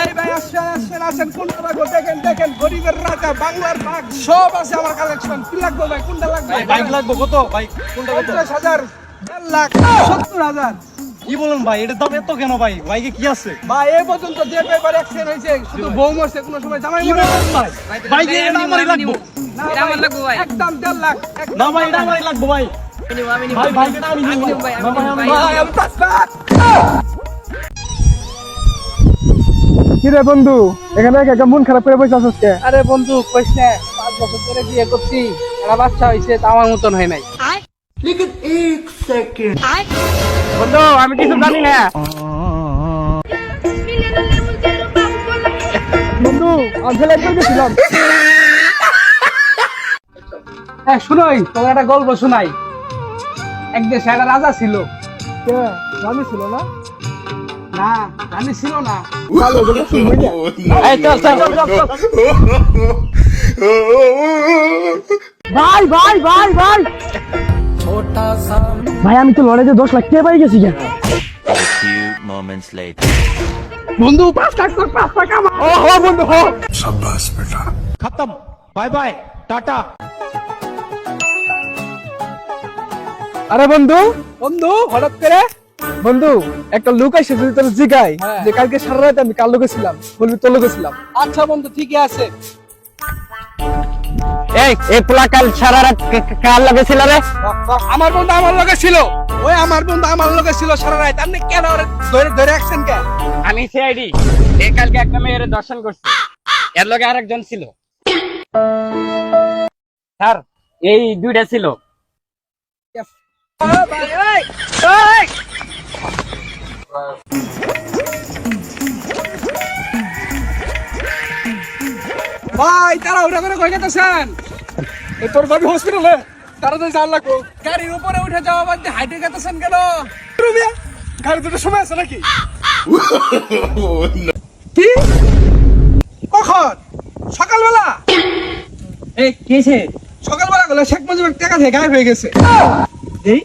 এই ভাই আসেন আসেন আসেন, কোনটা লাগবে দেখেন দেখেন, গরিবের রাজা বাংলার বাঘ সব আছে আমার কালেকশন। কি লাগবে ভাই, কোনটা লাগবে? বাইক লাগবে কত ভাই? কোনটা কত? 50,000, 1.5 লাখ, 70,000। কি বলেন ভাই, এটার দাম এত কেন ভাই? বাইকে কি আছে? ভাই এই পর্যন্ত যে পেপার অ্যাক্সিডেন্ট হয়েছে, শুধু বউ মরছে, কোনো সময় জামাই কি মরে বলেন ভাই? বাইকে এটা আমারই লাগবে। না এটা আমার লাগবে ভাই। একদম 1.5 লাখ। না ভাই, এটা আমারই লাগবে ভাই। ভাই বাইকটা আমি নিব ভাই, না ভাই, আমি ভাই আমি 5 লাখ। কি রে বন্ধু, এখানে একা মন খারাপ করে বসে আছিস কে? আরে বন্ধু কইস না, 5 বছর ধরে বিয়ে করছি, একটা বাচ্চা হইছে, তা আমার মতন হয় নাই। বন্ধু আমি কিছু জানি না। বন্ধু আমি ফেলে গেছিলাম। হ্যাঁ শুনোই, তোমার একটা গল্প শোনাই। এক দেশে একটা রাজা ছিল। রানী ছিল না? না রানী ছিল না। এই চল চল চল চল। ভাই ভাই ভাই ভাই ভাই, আমি তো লড়াইতে 10 লাখ টাকা পাই গেছি। A few moments later. বন্ধু 5 লাখ তোর 5 লাখ আমার। ও হো বন্ধু হো। খতম। Bye bye, tata. আরে বন্ধু বন্ধু হঠাৎ করে বন্ধু একটা লোক আইসে, যদি তোর জিগাই যে কালকে সারা রাত আমি কার লোকে ছিলাম, বলবি তোর লোকে ছিলাম। আচ্ছা বন্ধু ঠিকই আছে। এই পোলা কাল সারা রাত কার লাগে ছিল রে? আমার বন্ধু আমার লগে ছিল। ওই আমার বন্ধু আমার লগে ছিল সারা রাত। আপনি কেন ওরে ধরে ধরে রাখছেন কেন? আমি সিআইডি। এই কালকে একটা মেয়ের দর্শন করছে, এর লগে আরেকজন ছিল। স্যার এই দুইটা ছিল। ভাই তারা ওটা করে কই গেতেছেন? তোর বাড়ি হসপিটালে, তারা তো জান লাগবো। গাড়ির উপরে উঠে যাওয়া বাদ দিয়ে হাইটে গেতেছেন কেন? রুমিয়া গাড়ি দুটো সময় আছে নাকি? কি কখন? সকালবেলা? এই কিছে? সকালবেলা গেলে শেখ মুজিবের টাকা থেকে গায়েব হয়ে গেছে। এই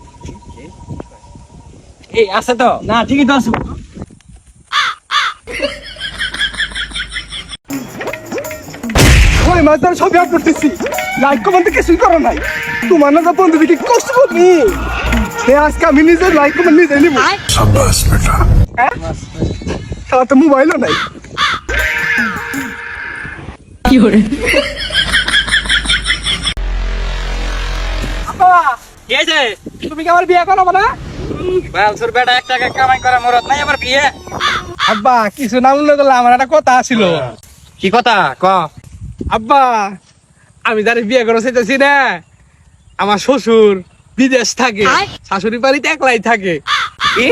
এই আছে তো? না ঠিকই তো আছে। ওই মাছ ধরে ছবি আপ করতেছি, লাইক কমেন্ট কিছুই করো নাই। তোমার না বন্ধু দেখি কষ্ট করবি। আজকে আমি নিজে লাইক কমেন্ট নিজে নিব। সাবাস বেটা। হ্যাঁ তাহলে তো মোবাইলও নাই। কি করে? আব্বা কি আছে? তুমি কি আমার বিয়ে করাবো না? বালসুর বেটা 1 টাকা কামাই করা মরদ নাই, আবার বিয়ে? আব্বা কিছু না মনে করলে আমার একটা কথা ছিল। কি কথা ক? আব্বা আমি যারা বিয়ে করে চাইতেছি না, আমার শ্বশুর বিদেশ থাকে, শাশুড়ি বাড়িতে একলাই থাকে। কি?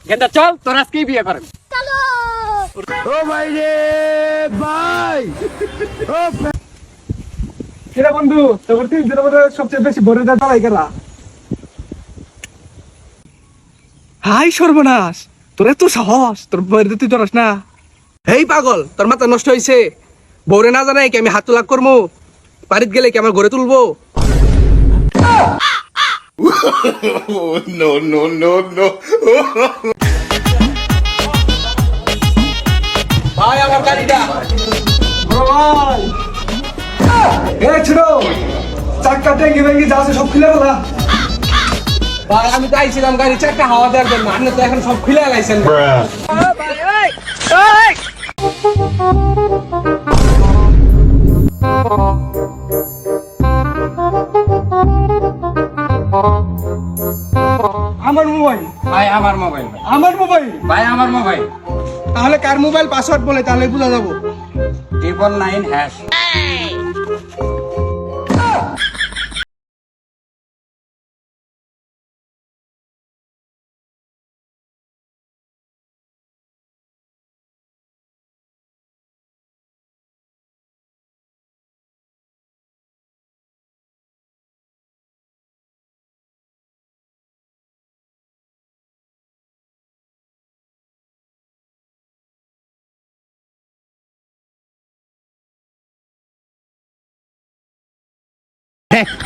গেন্দা চল, তোর আজকেই বিয়ে করবি। ও ভাই রে ভাই, ও কিরা বন্ধু, তোর 3 দিনের মধ্যে সবচেয়ে বেশি ভরে দেয় দাঁড়াই গেলা। হাই সর্বনাশ, তোর এত সাহস, তোর বউরে তুই ধরস না? এই পাগল, তোর মাথা নষ্ট হয়েছে। বউরে না জানাই কি আমি হাত তোলাক করবো? বাড়িত গেলে কি আমার ঘরে তুলবো? No, no, no, no. ভাই আমার গাড়িটা বড় ভাই। এই ছোট চাক্কা ট্যাঙ্কি ভেঙ্গি যা আছে সব খুলে ফেলা। ভাই আমি তো আইছিলাম গাড়ি চাক্কা হাওয়া দেওয়ার জন্য, আপনি তো এখন সব খুলে লাইছেন। আমার মোবাইল, ভাই আমার মোবাইল। আমার মোবাইল। ভাই আমার মোবাইল। তাহলে কার মোবাইল পাসওয়ার্ড বলে তাহলে বোঝা যাবো। 999#।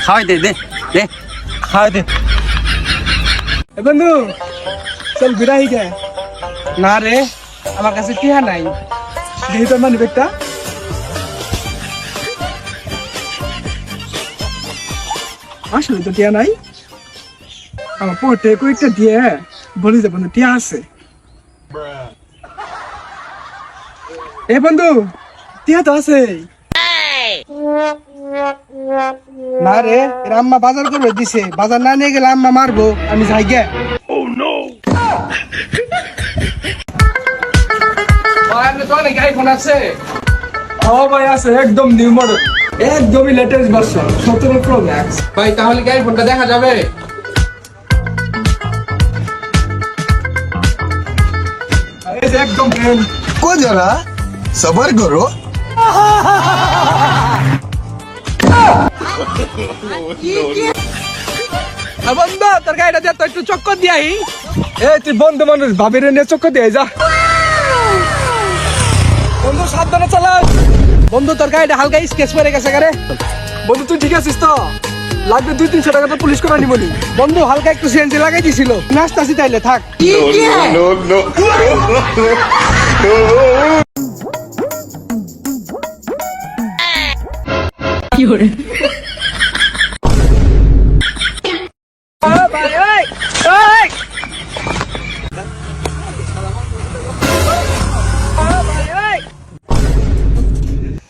খাওয়াই দে দে দে, খাওয়াই দে। এ বন্ধু চল বিদায় গে। না রে, আমার কাছে টিহা নাই। দেখি তোর মানি ব্যাগটা। আসলে তো টিয়া নাই। আমার পড়তে কয়েকটা দিয়ে বলি যে বন্ধু টিয়া আছে। এ বন্ধু, টিয়া তো আছে। না রে, এর আম্মা বাজার করবে দিছে, বাজার না নিয়ে গেলে আম্মা মারবো, আমি যাই গে। আইফোন আছে? ও ভাই আছে, একদম নিউ মডেল, একদমই লেটেস্ট ভার্সন 17 প্রো ম্যাক্স। ভাই তাহলে কি আইফোনটা দেখা যাবে? এই যে একদম ব্র্যান্ড। को जरा सबर करो। বন্ধু তোর গাড়িটা দিয়ে তো একটু চক্কর দিয়াই। তুই বন্ধু মানুষ, ভাবির নিয়ে চক্কর দিয়ে যা। বন্ধু সাবধানে চালা। বন্ধু তোর গাড়িটা হালকা স্কেচ মেরে গেছে গারে। বন্ধু তুই ঠিক আছিস তো? লাগবে 200-300 টাকা তো পুলিশ করে নিবনি। বন্ধু হালকা একটু সিএনজি লাগাই দিছিল, নাচতাছি তাইলে থাক। No.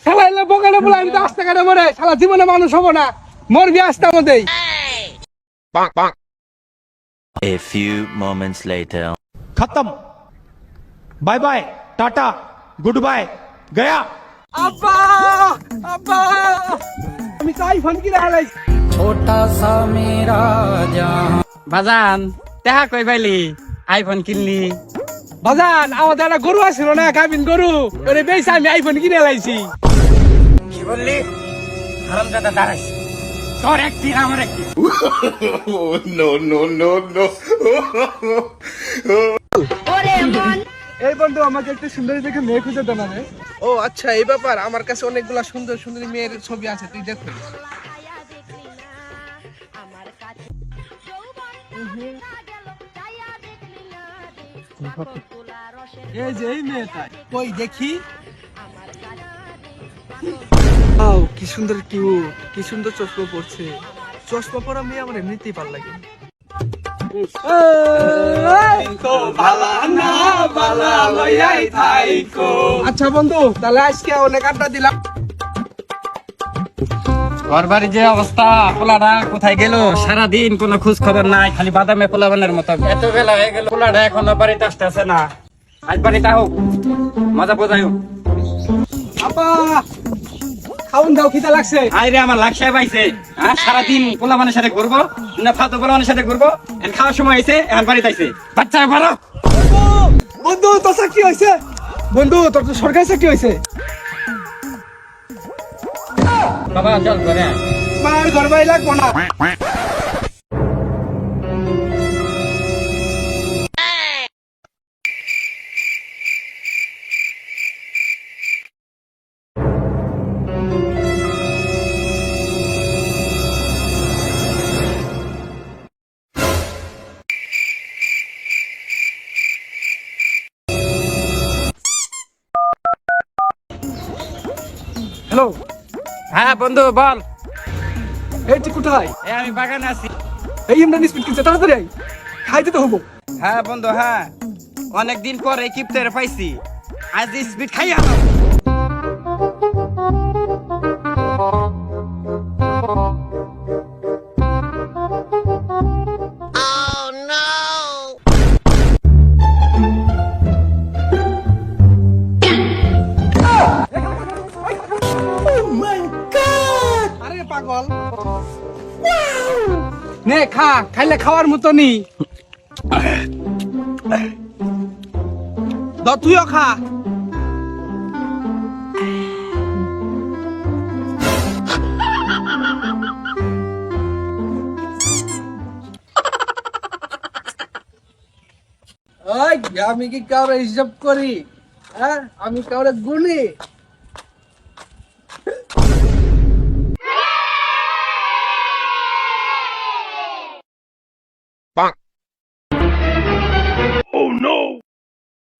খেলাইলে বোকানে বলে আমি তো আস্তে কাটে মরে, সারা জীবনে মানুষ হবো না, মরবি আস্তে আমাদের। A few moments later. खत्म। Bye bye, tata, goodbye, गया। আব্বা আব্বা, আমি তো আইফোন কিনে হারাইছি। বাজান দেখা কই পাইলি আইফোন কিনলি? বাজান আমাদের একটা গরু আছিল না, গাভিন গরু, ওরে বেশ আমি আইফোন কিনে লাইছি। কি বললি? হারামজাদা দাঁড়াইস, তোর একদিন আমার একদিন। No. এই বন্ধু আমাকে একটা সুন্দরী দেখে মেয়ে খুঁজে দেন না। ও আচ্ছা, এই ব্যাপার। আমার কাছে অনেকগুলা সুন্দর সুন্দরী মেয়ের ছবি আছে, তুই দেখ। এই যে এই মেয়েটা, কই দেখি। আও কি সুন্দর, কিউট, কি সুন্দর চশমা পরছে। চশমা পরা মেয়ে আমার এমনিতেই ভালো লাগে। আচ্ছা বন্ধু, তাহলে আজকে অনেক আড্ডা দিলাম। ঘর বাড়ির যে অবস্থা, পোলাটা কোথায় গেল? সারাদিন কোনো খোঁজ খবর নাই, খালি বাদামে পোলাবানের মতো। এত বেলা হয়ে গেল, পোলাটা এখনো বাড়িতে আসতেছে না। আজ বাড়িতে হোক, মজা বোঝাই হোক। আপা খাউন দাও, খিদা লাগছে। আইরে আমার লাকসায় পাইছে। সারাদিন পোলাবানের সাথে ঘুরবো না, ফাতো পোলাবানের সাথে ঘুরবো। এখন খাওয়ার সময় আইছে, এখন বাড়িতে আইছে। বাচ্চা ভালো। বন্ধু তোর চাকরি হয়েছে? বন্ধু তোর তো সরকারি চাকরি হয়েছে। বাবা চল করে মার ঘর বাড়ি লাগবো না। হ্যালো। হ্যাঁ বন্ধু বল। এই তুই কোথায়? আমি বাগানে আছি। এই ইমরান স্পিড কিনছে, তাড়াতাড়ি আই, খাইতে তো হবো। হ্যাঁ বন্ধু, হ্যাঁ অনেকদিন পরে কিপ্টের পাইছি, আজ স্পিড খাইয়া দাও। আরে পাগল, নে খা, খাইলে খাওয়ার মতো নি। তুইও খা। আমি কি কাউরে হিসাব করি? হ্যাঁ, আমি কাউরে গুনি?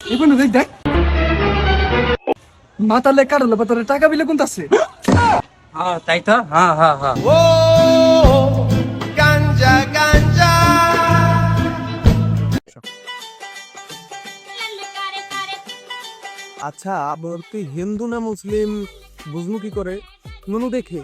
এই বন্ধু দেখ দেখ মাতালে কাটলে পাতারে টাকা বিলে কোনটা আছে হ্যাঁ তাই তো হ্যাঁ হ্যাঁ হ্যাঁ আচ্ছা তুই হিন্দু না মুসলিম বুঝবো কি করে নুনু দেখে